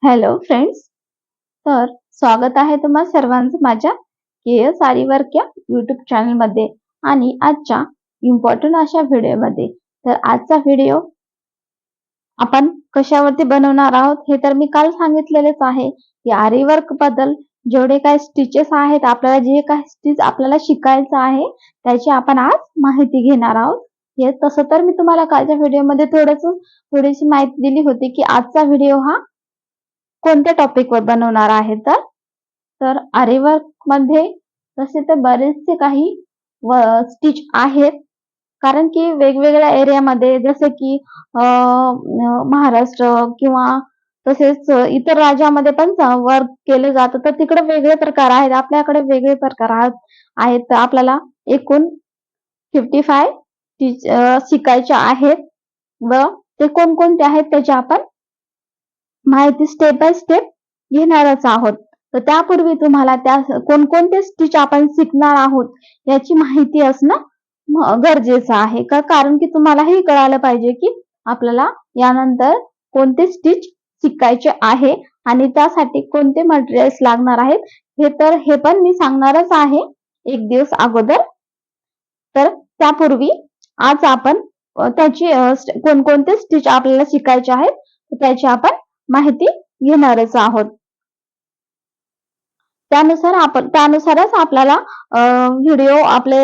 Hello friends. तर स्वागत आहे तुम्हा सर्वांचं माझ्या केएस आरीवर्क या यूट्यूब चॅनलमध्ये आणि आजच्या इम्पॉर्टंट अशा व्हिडिओमध्ये. तर आजचा व्हिडिओ आपण कशावरती बनवणार आहोत हे तर मी काल सांगितलेलेच आहे की आरीवर्क बद्दल जेवढे काही स्टिचेस आहेत, आपल्याला जे काही स्टिच आपल्याला शिकायचं आहे त्याची आपण आज माहिती घेणार आहोत. हे तसं तर मी तुम्हाला कालच्या व्हिडिओमध्ये थोडीशी माहिती दिली होती की आजचा व्हिडिओ हा कोणत्या टॉपिकवर बनवणार आहे. तर आरीवर्क मध्ये तसे तर बरेचसे काही स्टिच आहेत, कारण की वेगवेगळ्या एरियामध्ये जसे की महाराष्ट्र किंवा तसेच इतर राज्यामध्ये पण वर्क केलं जातं, तर तिकडे वेगळे प्रकार आहेत, आपल्याकडे वेगळे प्रकार आहेत. तर आपल्याला एकूण 55 स्टिच शिकायचे आहेत व ते कोणकोणते आहेत त्याची आपण माहिती स्टेप बाय स्टेप घेणारच आहोत. तर त्यापूर्वी तुम्हाला त्या कोणकोणते स्टिच आपण शिकणार आहोत याची माहिती असणं गरजेचं आहे का, कारण की तुम्हाला हे कळालं पाहिजे की आपल्याला यानंतर कोणते स्टिच शिकायचे आहे आणि त्यासाठी कोणते मटेरियल्स लागणार आहेत. हे पण मी सांगणारच आहे एक दिवस अगोदर. तर त्यापूर्वी आज आपण त्याची कोणकोणते स्टिच आपल्याला शिकायचे आहेत त्याची आपण माहिती घेणारच आहोत. त्यानुसारच आपल्याला व्हिडिओ आपले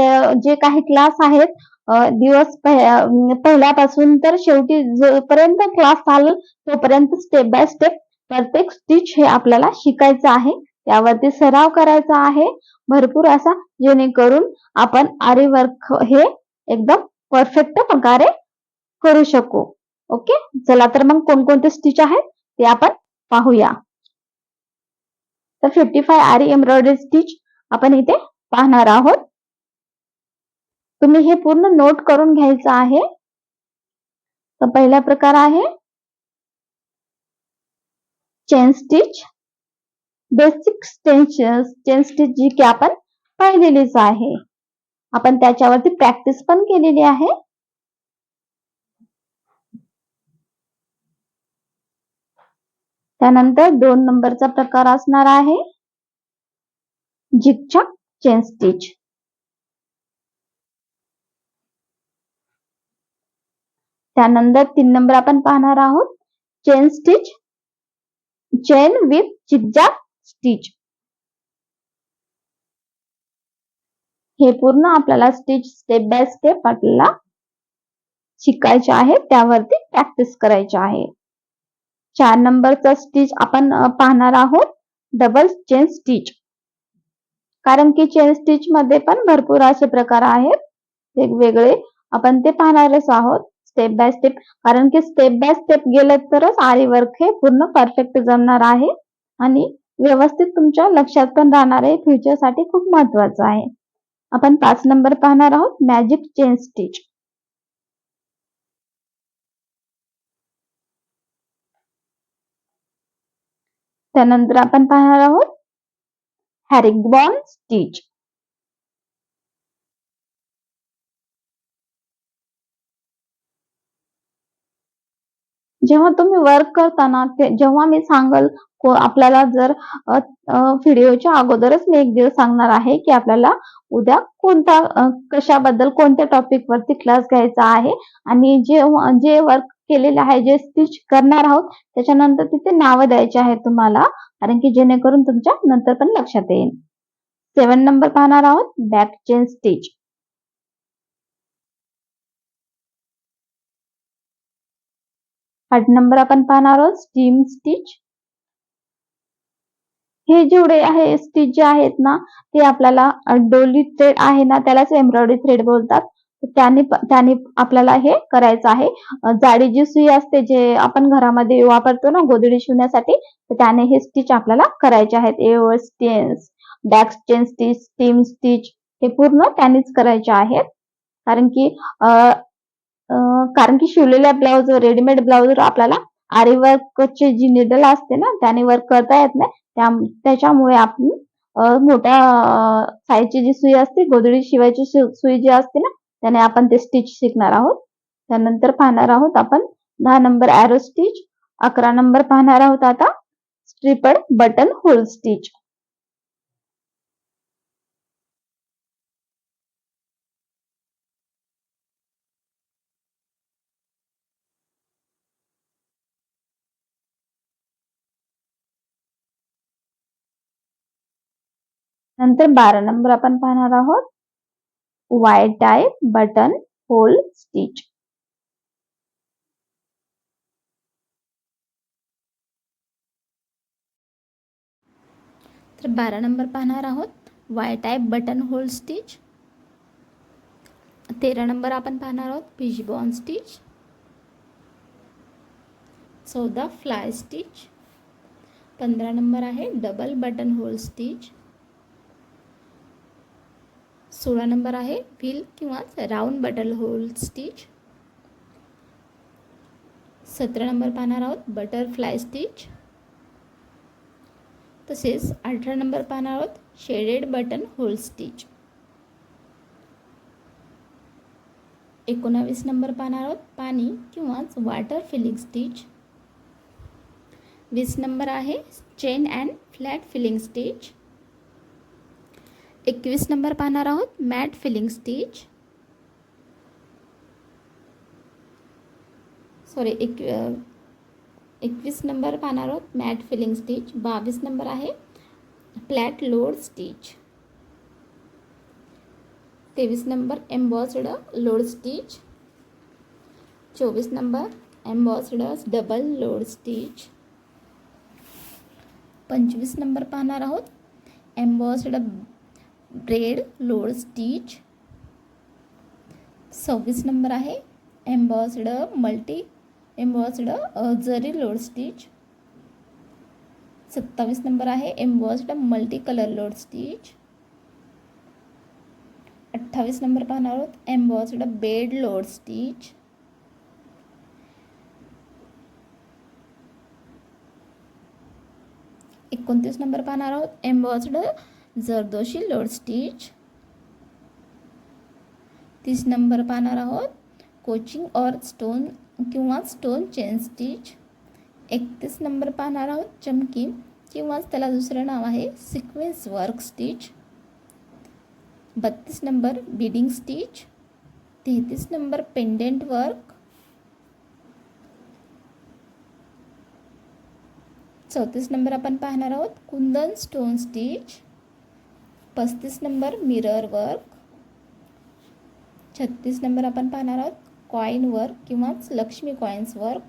जे काही क्लास आहेत, दिवस पहिल्यापासून तर शेवटी जोपर्यंत क्लास चालेल तोपर्यंत स्टेप बाय स्टेप प्रत्येक स्टिच हे आपल्याला शिकायचं आहे, त्यावरती सराव करायचा आहे भरपूर असा, जेणेकरून आपण आरी वर्क हे एकदम परफेक्ट प्रकारे करू शकू. ओके, चला तर मग कोणकोणते स्टिच आहेत ते आपण पाहूया. तर 55 आरी एम्ब्रॉयडरी स्टिच आपण इथे पाहणार आहोत. तुम्ही हे पूर्ण नोट करून घ्यायचं आहे. तर पहिला प्रकार आहे chain stitch. Basic chain stitch जी की आपण पाहिलेलीच आहे, आपण त्याच्यावरती प्रॅक्टिस पण केलेली आहे. त्यानंतर 2 नंबरचा प्रकार असणार आहे झिगझॅग चेन स्टिच. त्यानंतर 3 नंबर आपण पाहणार आहोत chain stitch, chain with zigzag stitch. हे पूर्ण आपल्याला स्टिच स्टेप बाय स्टेप आपल्याला शिकायचे आहे, त्यावरती प्रॅक्टिस करायची आहे. 4 नंबरचा स्टिच आपण पाहणार आहोत डबल चेन स्टिच, कारण की चेन स्टिच मध्ये पण भरपूर असे प्रकार आहेत वेगवेगळे, आपण ते पाहणारच आहोत स्टेप बाय स्टेप, कारण की स्टेप बाय स्टेप गेलं तरच आरी वर्क हे पूर्ण परफेक्ट जमणार आहे आणि व्यवस्थित तुमच्या लक्षात पण राहणार आहे, फ्युचर साठी खूप महत्वाचं आहे. आपण 5 नंबर पाहणार आहोत मॅजिक चेन स्टिच. त्यानंतर आपण पाहणार आहोत हॅरिंगबॉन स्टिच. जेव्हा तुम्ही वर्क करताना जेव्हा मी सांगल आपल्याला, जर व्हिडिओच्या अगोदरच मी एक दिवस सांगणार आहे की आपल्याला उद्या कशाबद्दल कोणत्या टॉपिक वरती क्लास घ्यायचा आहे आणि जे वर्क केलेलं आहे, जे स्टिच करणार आहोत त्याच्यानंतर तिथे नावं द्यायचे आहेत तुम्हाला, कारण की जेणेकरून तुमच्या नंतर पण लक्षात येईल. 7 नंबर पाहणार आहोत बॅक चेन स्टिच. 8 नंबर आपण पाहणार आहोत स्टीम स्टिच. हे जेवढे आहे स्टिच जे आहेत ना, ते आपल्याला डोली थ्रेड आहे ना, त्यालाच एम्ब्रॉयडरी थ्रेड बोलतात. त्याने आपल्याला हे करायचं आहे. जाडी जी सुई असते जे आपण घरामध्ये वापरतो ना गोधडी शिवण्यासाठी, तर त्याने हे स्टिच आपल्याला करायचे आहेत. Back chain stitch, steam stitch हे पूर्ण त्यानेच करायचे आहेत, कारण की शिवलेल्या ब्लाउज, रेडीमेड ब्लाउज आपल्याला आरी वर्कची जी निडल असते ना त्याने वर्क करता येत नाही, त्याच्यामुळे आपण मोठ्या साईजची जी सुई असते, गोधडी शिवायची सुई जी असते ना, त्याने आपण ते स्टिच शिकणार आहोत. त्यानंतर पाहणार आहोत आपण 10 नंबर एरो स्टिच. 11 नंबर पाहणार आहोत आता ट्रिपल बटन होल स्टिच. नंतर 12 नंबर आपण पाहणार आहोत Y type button hole stitch. तर 12 नंबर पाहणार आहोत Y type button hole stitch. 13 number आपण पाहणार आहोत fishbone stitch. 14 fly stitch. 15 number आहे double button hole stitch. 16 number आहे व्हील किंवा round button hole stitch. 17 number पाहणार आहोत बटरफ्लाय स्टिच. तसेच 18 नंबर पाहणार आहोत shaded button hole stitch. 19 number पाहणार आहोत पाणी किंवा वॉटर फिलिंग स्टिच. 20 नंबर आहे chain and flat filling stitch. 21 number पाहणार आहोत मॅट फिलिंग स्टिच. 21 नंबर पाहणार आहोत मॅट फिलिंग स्टिच. 22 नंबर आहे flat load stitch. 23 number embossed load stitch. 24 number embossed double load stitch. 25 number पाहणार आहोत embossed braid load stitch. 26 number आहे embossed zari load stitch. 27 number आहे embossed multi colour load stitch. 28 number पाहणार आहोत embossed bead load stitch. 29 number पाहणार आहोत embossed zardozi load stitch. 30 number पाहणार आहोत कोचिंग और स्टोन किंवा स्टोन चेन स्टिच. 31 नंबर पाहणार आहोत चमकी किंवा त्याला दुसरं नाव आहे sequence work stitch. 32 number beading stitch. 33 number pendant work. 34 number आपण पाहणार आहोत kundan stone stitch. 35 number mirror work. 36 number आपण पाहणार आहोत कॉइन वर्क किंवा लक्ष्मी कॉइन्स वर्क.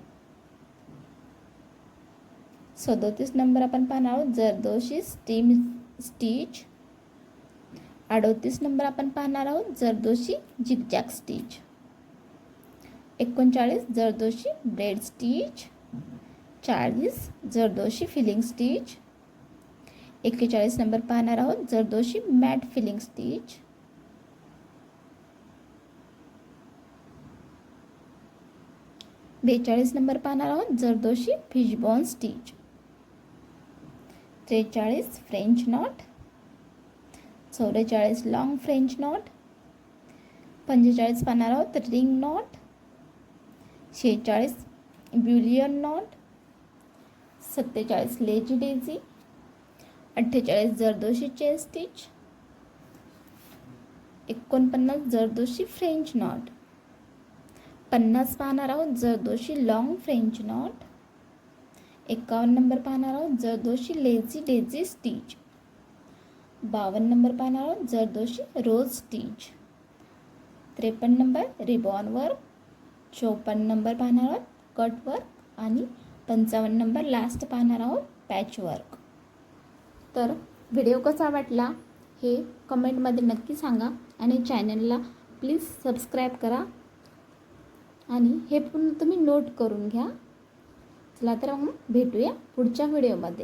37 नंबर आपण पाहणार आहोत जरदोशी स्टीम स्टिच. 38 नंबर आपण पाहणार आहोत zardozi zigzag stitch. 39 zardozi braid stitch. 40 zardozi filling stitch. 41 number पाहणार आहोत zardozi matt filling stitch. 42 number पाहणार आहोत zardozi fishbone stitch. 43 French knot. 44 long French knot. 45 पाहणार आहोत ring knot. 46 bullion knot. 47 lazy daisy. 48 zardozi chain stitch. 49 zardozi French knot. 50 पाहणार आहोत zardozi long French knot. 51 number पाहणार आहोत zardozi lazy Daisy stitch. 52 number पाहणार आहोत zardozi rose stitch. 53 number ribbon work. 54 number पाहणार आहोत कट वर्क आणि 55 नंबर लास्ट पाहणार आहोत पॅच वर्क. तर व्हिडिओ कसा वाटला हे कमेंटमध्ये नक्की सांगा आणि चॅनलला प्लीज सबस्क्राईब करा आणि हे पण तुम्ही नोट करून घ्या. चला तर मग भेटूया पुढच्या व्हिडिओमध्ये.